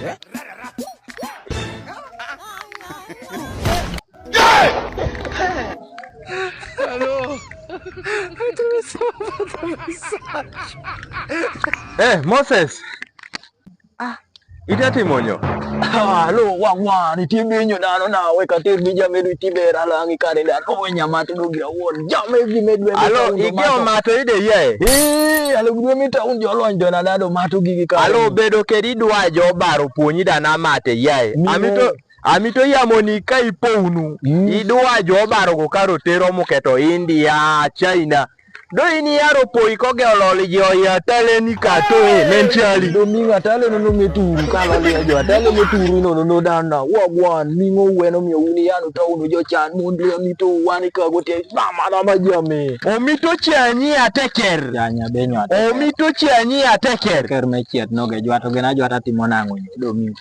Hello. Moses. Itati monyo. Halo wang ni tibi nyo na we katir bija medu tibe ala ngi kare da ko nyama to gira won jame bi medwe Alo ikeo mato ide ye. Alo gwe mita un jolony do na do mato gigi kare. Alo bedo kedi dwa jo baro puonyi da na mate ye. Amito yamoni ka iponu. Idwa jo baro go karo tero muketo India, China. Do ini yaro poi koge ololi jo ya tele ni kato menchali do minga tale no meturu kala le jo tale meturu no dana wagwan mingo weno mi uni yanu ta unu jo chan mundle mito wani ka gote mama jame o mito chanyi ateker yanya benyo o mito chanyi ateker ker me chiet no ge jwato ge na jwata timo nango do mi